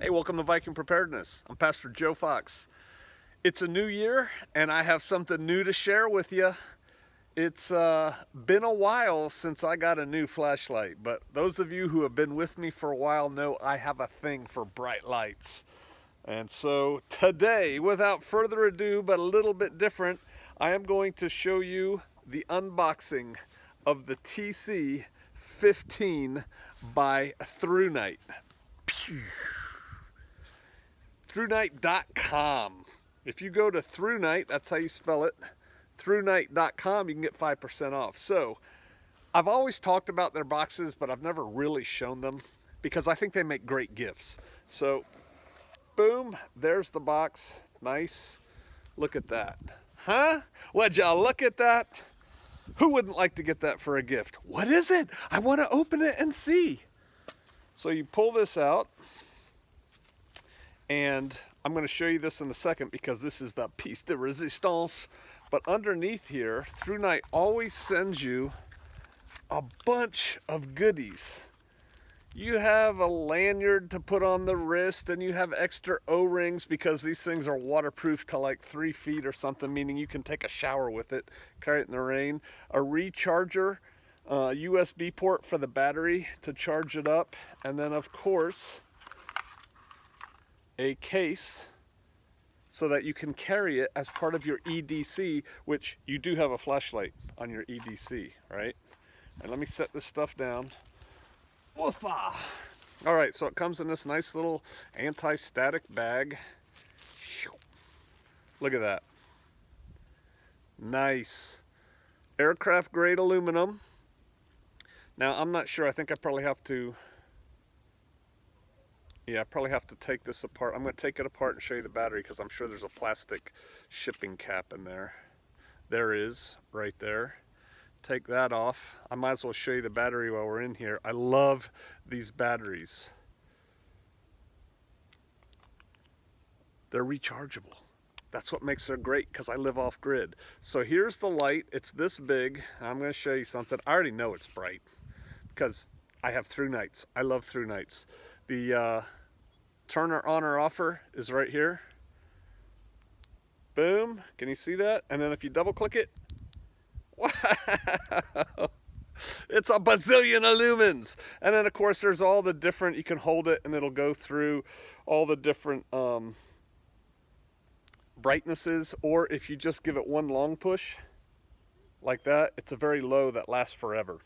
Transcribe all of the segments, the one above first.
Hey, welcome to Viking Preparedness. I'm Pastor Joe Fox. It's a new year and I have something new to share with you. It's been a while since I got a new flashlight, but those of you who have been with me for a while know I have a thing for bright lights. And so today, without further ado, but a little bit different, I am going to show you the unboxing of the TC15 by ThruNite. ThruNite.com. If you go to ThruNite, that's how you spell it, ThruNite.com, you can get 5% off. So I've always talked about their boxes, but I've never really shown them because I think they make great gifts. So boom, there's the box. Nice. Look at that. Huh? Would y'all look at that? Who wouldn't like to get that for a gift? What is it? I want to open it and see. So you pull this out, and I'm going to show you this in a second because this is the piece de resistance. But underneath here, ThruNite always sends you a bunch of goodies. You have a lanyard to put on the wrist, and you have extra O-rings because these things are waterproof to like 3 feet or something, meaning you can take a shower with it, carry it in the rain. A recharger, USB port for the battery to charge it up, and then of course a case so that you can carry it as part of your EDC, which you do have a flashlight on your EDC, right? And let me set this stuff down. Woofa! All right, so it comes in this nice little anti-static bag. Look at that. Nice. Aircraft grade aluminum. Now, I'm not sure. I think I probably have to take this apart. I'm going to take it apart and show you the battery because I'm sure there's a plastic shipping cap in there. There is, right there. Take that off. I might as well show you the battery while we're in here. I love these batteries. They're rechargeable. That's what makes them great because I live off grid. So here's the light. It's this big. I'm going to show you something. I already know it's bright because I have ThruNites. I love ThruNites. The turner on or offer is right here. Boom. Can you see that? And then if you double click it, wow, it's a bazillion lumens. And then of course there's all the different, you can hold it and it'll go through all the different brightnesses, or if you just give it one long push like that, it's a very low that lasts forever,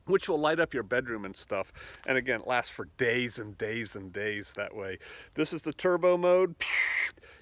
which will light up your bedroom and stuff. And again, it lasts for days and days and days that way. This is the turbo mode.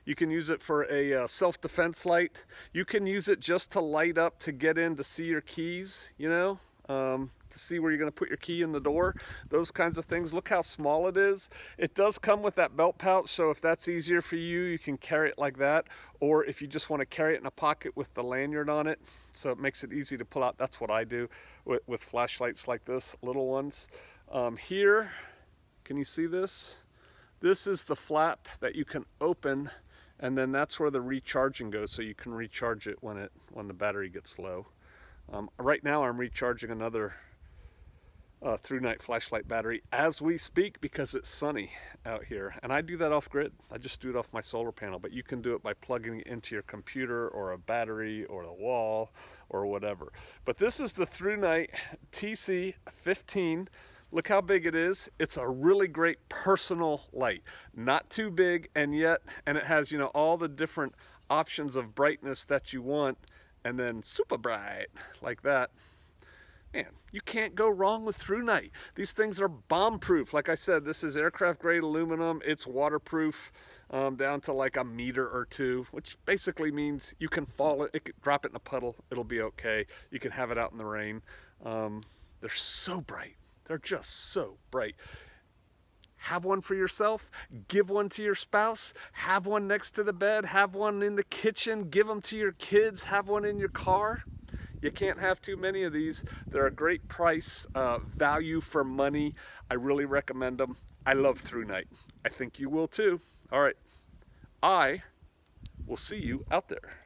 You can use it for a self-defense light. You can use it just to light up to get in to see your keys, you know, to see where you're going to put your key in the door, those kinds of things. Look how small it is. It does come with that belt pouch, so if that's easier for you, you can carry it like that, or if you just want to carry it in a pocket with the lanyard on it, so it makes it easy to pull out. That's what I do with flashlights like this, little ones. Here, can you see this? This is the flap that you can open, and then that's where the recharging goes, so you can recharge it when the battery gets low. Right now I'm recharging another ThruNite flashlight battery as we speak because it's sunny out here, and I do that off grid. I just do it off my solar panel, but you can do it by plugging it into your computer or a battery or the wall or whatever. But this is the ThruNite TC15. Look how big it is. It's a really great personal light. Not too big, and it has, you know, all the different options of brightness that you want, and then super bright like that. Man, you can't go wrong with ThruNite. These things are bomb-proof. Like I said, this is aircraft-grade aluminum. It's waterproof down to like a meter or 2, which basically means you can drop it in a puddle. It'll be okay. You can have it out in the rain. They're so bright. They're just so bright. Have one for yourself, give one to your spouse, have one next to the bed, have one in the kitchen, give them to your kids, have one in your car. You can't have too many of these. They're a great price, value for money. I really recommend them. I love ThruNite. I think you will too. All right, I will see you out there.